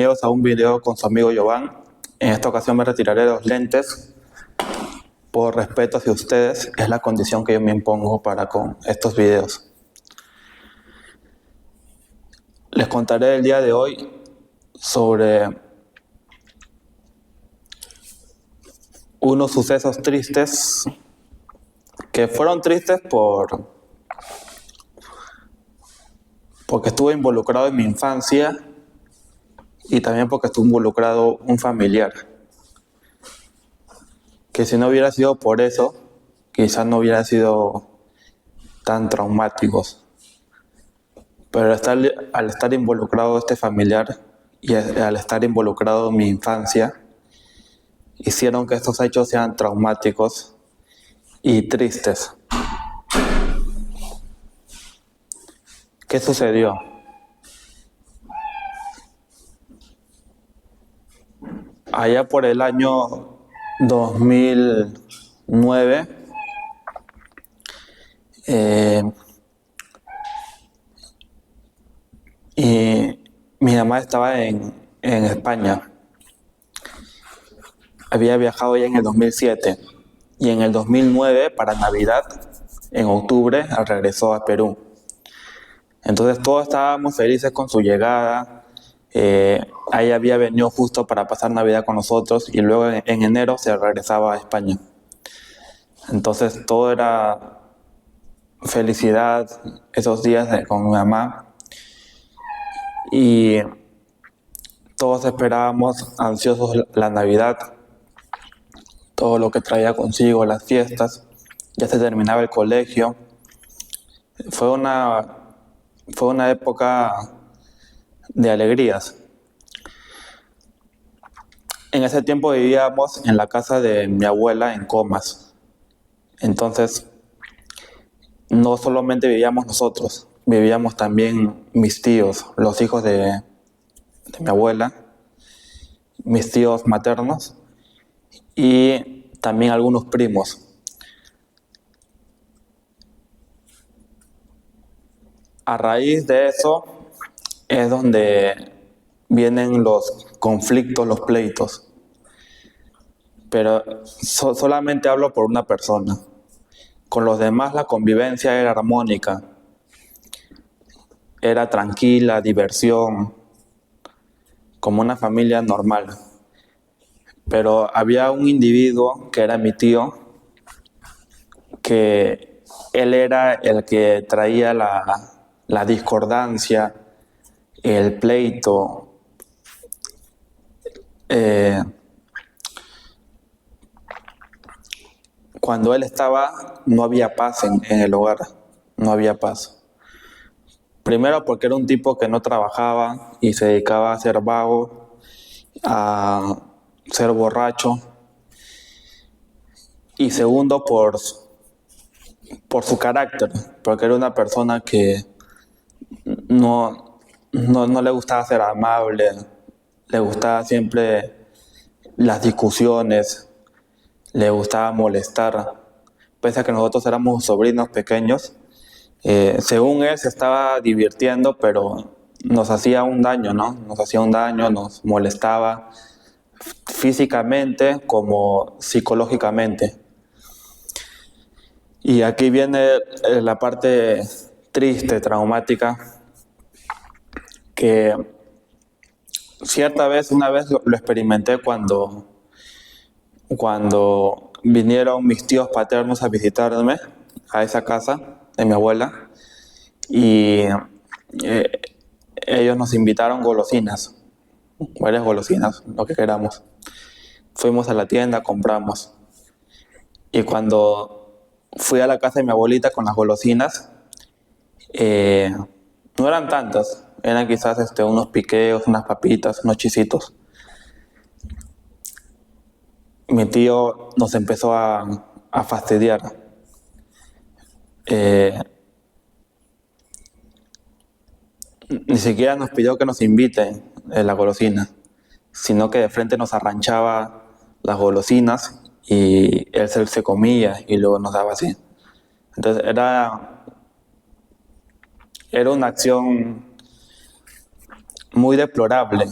Bienvenidos a un video con su amigo Giovanni. En esta ocasión me retiraré de los lentes. Por respeto hacia ustedes, es la condición que yo me impongo para con estos videos. Les contaré el día de hoy sobre unos sucesos tristes que fueron tristes porque estuve involucrado en mi infancia y también porque estuvo involucrado un familiar. Que si no hubiera sido por eso, quizás no hubiera sido tan traumáticos. Pero al estar involucrado este familiar y al estar involucrado mi infancia, hicieron que estos hechos sean traumáticos y tristes. ¿Qué sucedió? Allá por el año 2009, y mi mamá estaba en España. Había viajado ya en el 2007 y en el 2009, para Navidad, en octubre, regresó a Perú. Entonces todos estábamos felices con su llegada. Ahí había venido justo para pasar Navidad con nosotros y luego en enero se regresaba a España. Entonces todo era felicidad esos días con mi mamá y todos esperábamos ansiosos la Navidad, todo lo que traía consigo, las fiestas. Ya se terminaba el colegio. Fue una época de alegrías. En ese tiempo vivíamos en la casa de mi abuela en Comas. Entonces, no solamente vivíamos nosotros, vivíamos también mis tíos, los hijos de mi abuela, mis tíos maternos y también algunos primos. A raíz de eso es donde vienen los conflictos, los pleitos. Pero solamente hablo por una persona. Con los demás la convivencia era armónica. Era tranquila, diversión, como una familia normal. Pero había un individuo que era mi tío, que él era el que traía la discordancia, el pleito. Cuando él estaba, no había paz en el hogar, no había paz. Primero porque era un tipo que no trabajaba y se dedicaba a ser vago, a ser borracho. Y segundo por su carácter, porque era una persona que no le gustaba ser amable, le gustaba siempre las discusiones, le gustaba molestar. Pese a que nosotros éramos sobrinos pequeños, según él se estaba divirtiendo, pero nos hacía un daño, ¿no? Nos hacía un daño, nos molestaba físicamente como psicológicamente. Y aquí viene la parte triste, traumática, que una vez lo experimenté cuando vinieron mis tíos paternos a visitarme a esa casa de mi abuela y ellos nos invitaron golosinas, varias golosinas, lo que queramos. Fuimos a la tienda, compramos y cuando fui a la casa de mi abuelita con las golosinas, no eran tantas, eran quizás unos piqueos, unas papitas, unos chisitos. Mi tío nos empezó a fastidiar. Ni siquiera nos pidió que nos inviten la golosina, sino que de frente nos arranchaba las golosinas y él se comía y luego nos daba así. Entonces era una acción muy deplorable,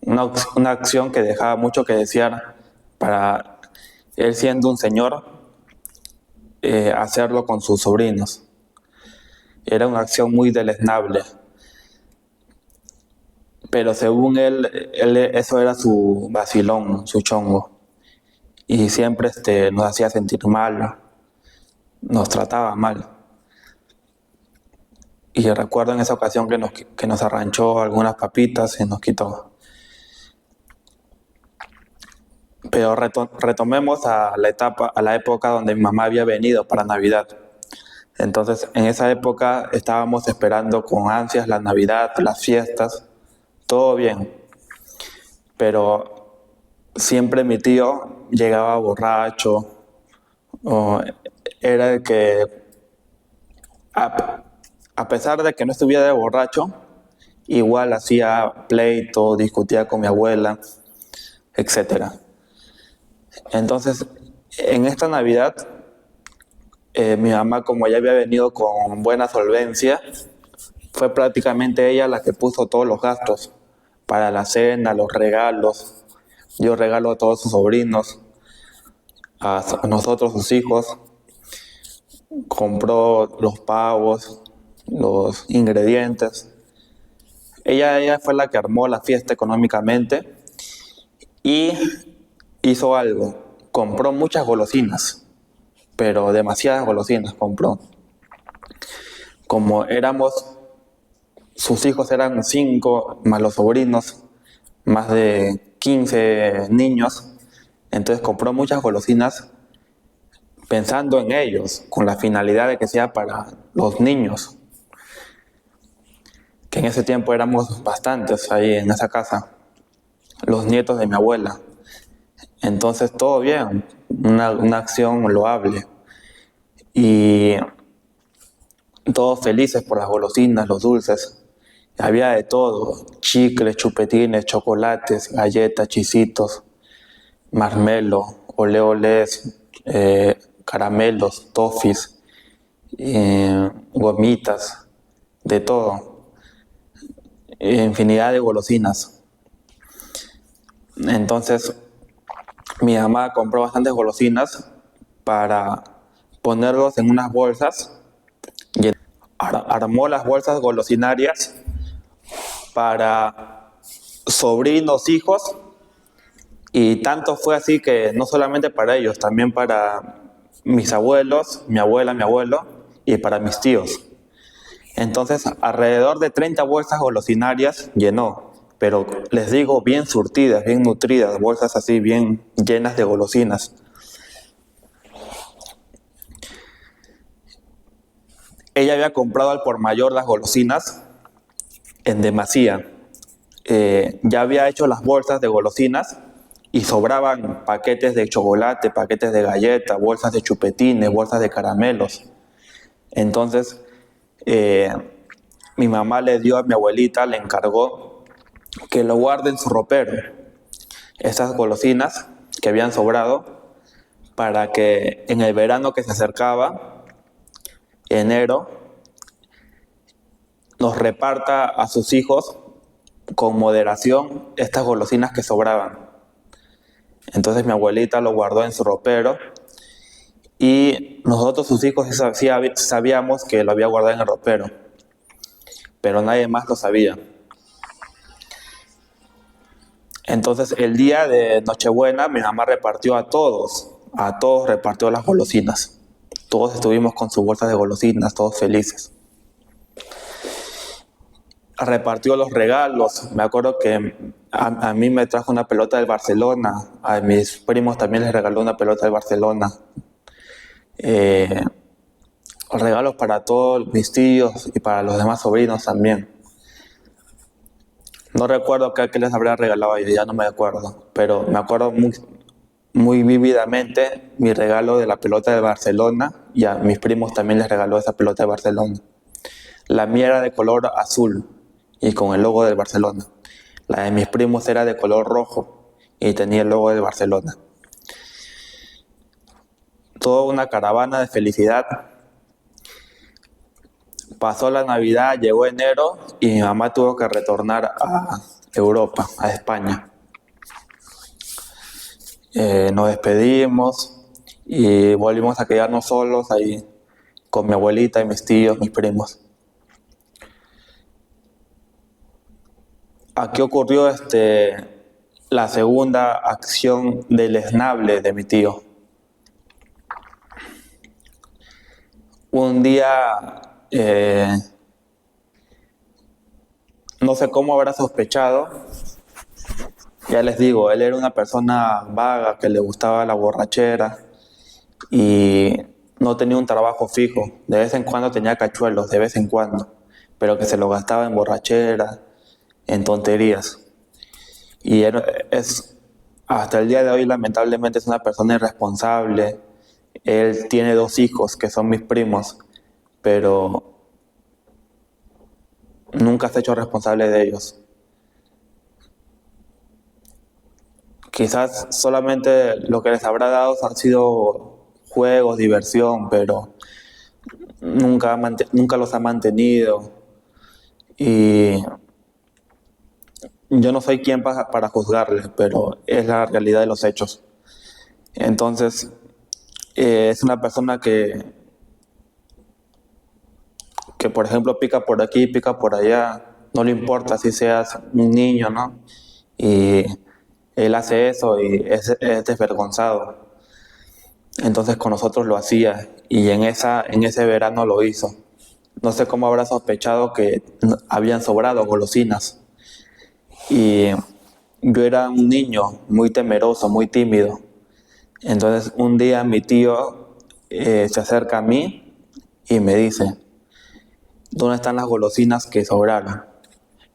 una acción que dejaba mucho que desear para él, siendo un señor, hacerlo con sus sobrinos. Era una acción muy deleznable, pero según él eso era su vacilón, su chongo, y siempre nos hacía sentir mal, nos trataba mal. Y recuerdo en esa ocasión que nos arranchó algunas papitas y nos quitó. Pero retomemos a la época donde mi mamá había venido para Navidad. Entonces, en esa época estábamos esperando con ansias la Navidad, las fiestas, todo bien. Pero siempre mi tío llegaba borracho, o era el que, a pesar de que no estuviera de borracho, igual hacía pleito, discutía con mi abuela, etcétera. Entonces, en esta Navidad, mi mamá, como ya había venido con buena solvencia, fue prácticamente ella la que puso todos los gastos para la cena, los regalos. Yo regalo a todos sus sobrinos, a nosotros sus hijos. Compró los pavos, los ingredientes. Ella fue la que armó la fiesta económicamente y hizo algo. Compró muchas golosinas, pero demasiadas golosinas compró. Como sus hijos eran 5, más los sobrinos, más de 15 niños, entonces compró muchas golosinas pensando en ellos, con la finalidad de que sea para los niños, que en ese tiempo éramos bastantes ahí en esa casa, los nietos de mi abuela. Entonces todo bien, una acción loable. Y todos felices por las golosinas, los dulces. Había de todo: chicles, chupetines, chocolates, galletas, chisitos, marmelo, oleoles, caramelos, toffees, gomitas, de todo, infinidad de golosinas. Entonces mi mamá compró bastantes golosinas para ponerlos en unas bolsas y armó las bolsas golosinarias para sobrinos, hijos, y tanto fue así que no solamente para ellos, también para mis abuelos, mi abuela, mi abuelo, y para mis tíos. Entonces, alrededor de 30 bolsas golosinarias llenó, pero les digo, bien surtidas, bien nutridas, bolsas así bien llenas de golosinas. Ella había comprado al por mayor las golosinas en demasía. Ya había hecho las bolsas de golosinas y sobraban paquetes de chocolate, paquetes de galletas, bolsas de chupetines, bolsas de caramelos. Entonces, mi mamá le dio a mi abuelita, le encargó que lo guarde en su ropero, esas golosinas que habían sobrado, para que en el verano que se acercaba, enero, nos reparta a sus hijos con moderación estas golosinas que sobraban. Entonces mi abuelita lo guardó en su ropero y nosotros, sus hijos, sí sabíamos que lo había guardado en el ropero, pero nadie más lo sabía. Entonces el día de Nochebuena mi mamá repartió a todos repartió las golosinas. Todos estuvimos con sus bolsas de golosinas, todos felices. Repartió los regalos. Me acuerdo que a mí me trajo una pelota del Barcelona, a mis primos también les regaló una pelota del Barcelona. Regalos para todos mis tíos y para los demás sobrinos también. No recuerdo qué les habría regalado yo, ya no me acuerdo, pero me acuerdo muy vívidamente mi regalo de la pelota del Barcelona, y a mis primos también les regaló esa pelota de Barcelona. La mía era de color azul y con el logo del Barcelona. La de mis primos era de color rojo y tenía el logo del Barcelona. Toda una caravana de felicidad. Pasó la Navidad, llegó enero y mi mamá tuvo que retornar Europa, a España. Nos despedimos y volvimos a quedarnos solos ahí con mi abuelita y mis tíos, mis primos. Aquí ocurrió la segunda acción deleznable de mi tío. Un día, no sé cómo habrá sospechado, ya les digo, él era una persona vaga que le gustaba la borrachera y no tenía un trabajo fijo. De vez en cuando tenía cachuelos, de vez en cuando, pero que se lo gastaba en borrachera, en tonterías. Y hasta el día de hoy, lamentablemente, es una persona irresponsable. Él tiene 2 hijos que son mis primos, pero nunca se ha hecho responsable de ellos. Quizás solamente lo que les habrá dado han sido juegos, diversión, pero nunca los ha mantenido. Y yo no soy quien para juzgarle, pero es la realidad de los hechos. Entonces, es una persona que, por ejemplo, pica por aquí, pica por allá, no le importa si seas un niño, ¿no? Y él hace eso y es desvergonzado. Entonces con nosotros lo hacía y en ese verano lo hizo. No sé cómo habrá sospechado que habían sobrado golosinas. Y yo era un niño muy temeroso, muy tímido. Entonces un día mi tío se acerca a mí y me dice, ¿dónde están las golosinas que sobraron?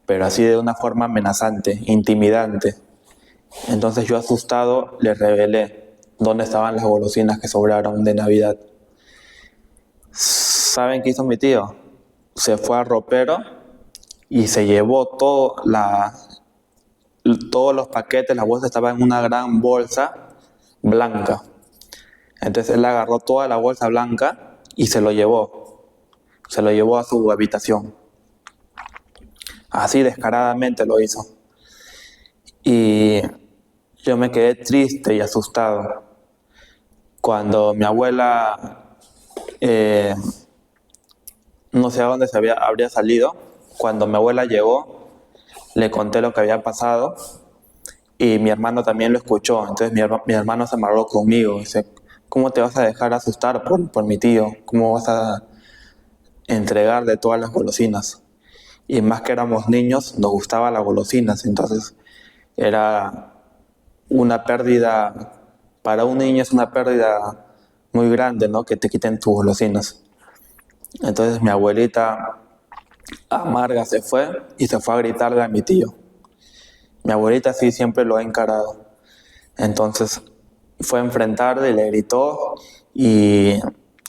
Pero así de una forma amenazante, intimidante. Entonces yo asustado le revelé dónde estaban las golosinas que sobraron de Navidad. ¿Saben qué hizo mi tío? Se fue al ropero y se llevó todos los paquetes, la bolsa estaba en una gran bolsa blanca. Entonces él agarró toda la bolsa blanca y se lo llevó. Se lo llevó a su habitación. Así descaradamente lo hizo. Y yo me quedé triste y asustado. Cuando mi abuela, no sé a dónde habría salido, cuando mi abuela llegó, le conté lo que había pasado y mi hermano también lo escuchó. Entonces mi hermano se amarró conmigo. Dice, ¿cómo te vas a dejar asustar por mi tío? ¿Cómo vas a entregarle todas las golosinas? Y más que éramos niños, nos gustaban las golosinas. Entonces era una pérdida, para un niño es una pérdida muy grande, ¿no? Que te quiten tus golosinas. Entonces mi abuelita amarga se fue y se fue a gritarle a mi tío. Mi abuelita sí siempre lo ha encarado. Entonces fue a enfrentarle y le gritó y,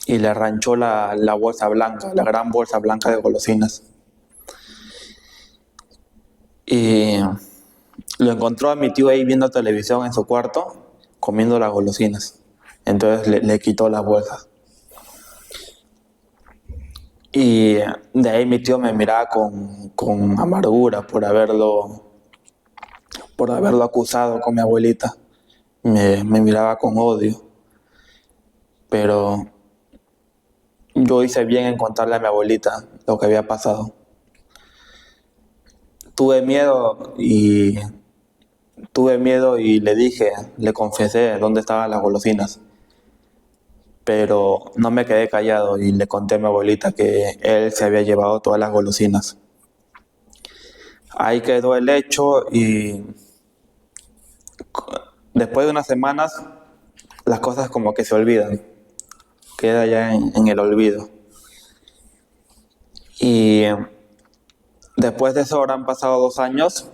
y le arranchó la bolsa blanca, la gran bolsa blanca de golosinas. Y lo encontró a mi tío ahí viendo televisión en su cuarto, comiendo las golosinas. Entonces le quitó las bolsas. Y de ahí mi tío me miraba con amargura por haberlo acusado con mi abuelita. Me miraba con odio. Pero yo hice bien en contarle a mi abuelita lo que había pasado. Tuve miedo y le confesé dónde estaban las golosinas. Pero no me quedé callado y le conté a mi abuelita que él se había llevado todas las golosinas. Ahí quedó el hecho y después de unas semanas las cosas como que se olvidan. Queda ya en el olvido. Y después de eso habrán pasado 2 años.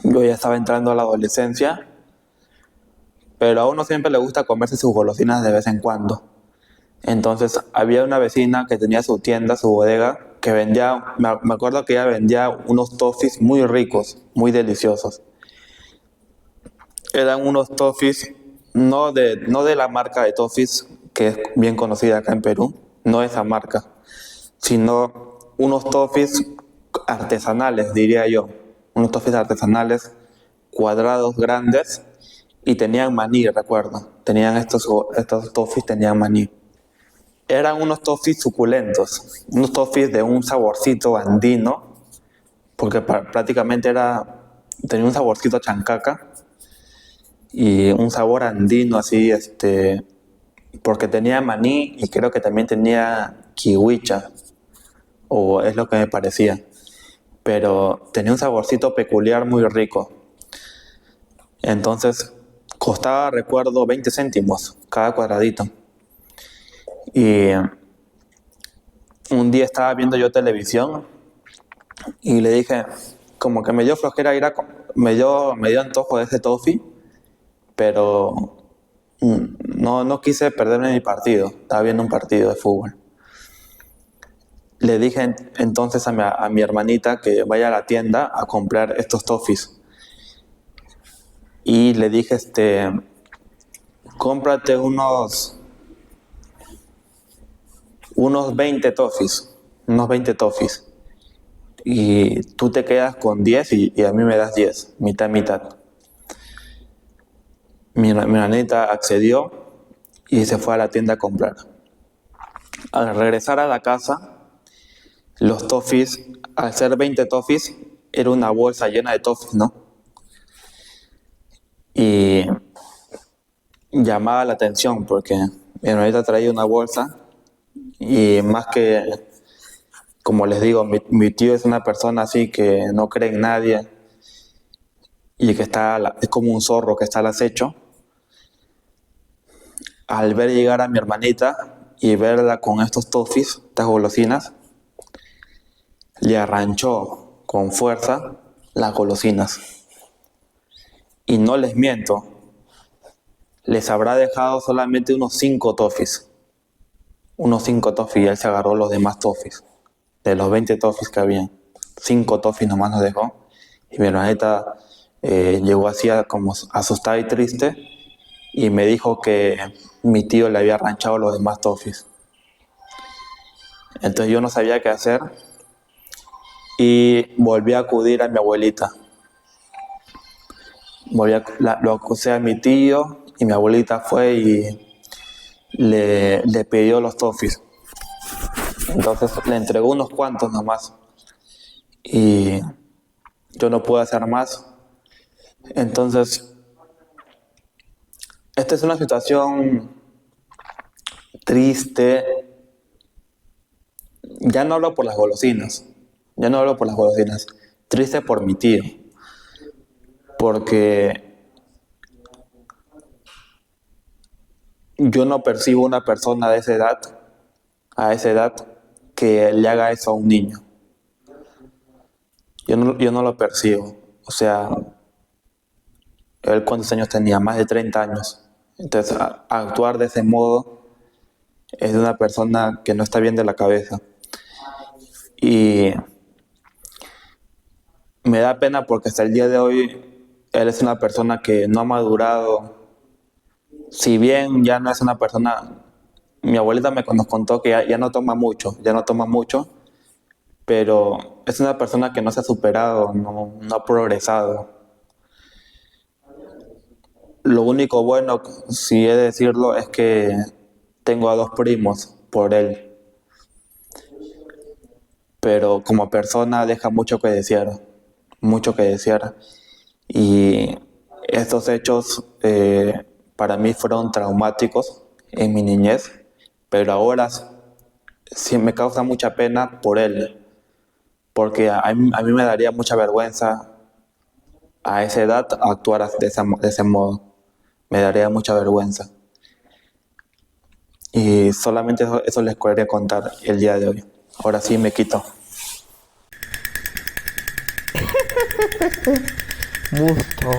Yo ya estaba entrando a la adolescencia. Pero a uno siempre le gusta comerse sus golosinas de vez en cuando. Entonces había una vecina que tenía su tienda, su bodega, que vendía, me acuerdo que ella vendía unos toffees muy ricos, muy deliciosos. Eran unos toffees, no de la marca de toffees, que es bien conocida acá en Perú, no esa marca, sino unos toffees artesanales, diría yo. unos toffees artesanales cuadrados grandes y tenían maní, recuerdo. Tenían estos toffees tenían maní. Eran unos toffees suculentos, unos toffees de un saborcito andino, porque prácticamente tenía un saborcito a chancaca y un sabor andino así, porque tenía maní y creo que también tenía kiwicha, o es lo que me parecía, pero tenía un saborcito peculiar muy rico. Entonces costaba, recuerdo, 20 céntimos cada cuadradito. Y un día estaba viendo yo televisión y le dije, como que me dio flojera me dio antojo de ese toffee, pero no quise perderme mi partido. Estaba viendo un partido de fútbol. Le dije entonces a mi hermanita que vaya a la tienda a comprar estos toffees. Y le dije, cómprate unos 20 toffees. Unos 20 toffees. Y tú te quedas con 10 y a mí me das 10, mitad, mitad. Mi hermanita accedió y se fue a la tienda a comprar. Al regresar a la casa, los toffees, al ser 20 toffees, era una bolsa llena de toffees, ¿no? Y llamaba la atención porque mi hermanita traía una bolsa y más que, como les digo, mi tío es una persona así que no cree en nadie y que es como un zorro que está al acecho. Al ver llegar a mi hermanita y verla con estos toffees, estas golosinas, le arranchó con fuerza las golosinas. Y no les miento, les habrá dejado solamente unos 5 toffees. Unos 5 toffees y él se agarró los demás toffees. De los 20 toffees que habían, 5 toffees nomás nos dejó. Y mi hermanita llegó así como asustada y triste y me dijo que mi tío le había arranchado los demás toffees. Entonces yo no sabía qué hacer y volví a acudir a mi abuelita. Lo acusé a mi tío y mi abuelita fue y le pidió los toffees. Entonces le entregó unos cuantos nomás y yo no pude hacer más. Entonces, esta es una situación triste. Ya no hablo por las golosinas. Triste por mi tío. Porque yo no percibo una persona a esa edad, que le haga eso a un niño. Yo no lo percibo. O sea, él cuántos años tenía, más de 30 años. Entonces, actuar de ese modo es de una persona que no está bien de la cabeza. Y me da pena porque hasta el día de hoy él es una persona que no ha madurado. Si bien ya no es una persona, mi abuelita nos contó que ya no toma mucho, pero es una persona que no se ha superado, no ha progresado. Lo único bueno, si he de decirlo, es que tengo a 2 primos por él, pero como persona deja mucho que desear. Y estos hechos para mí fueron traumáticos en mi niñez, pero ahora sí me causa mucha pena por él, porque a mí me daría mucha vergüenza a esa edad actuar de ese modo. Me daría mucha vergüenza. Y solamente eso les quería contar el día de hoy. Ahora sí me quito. Musto.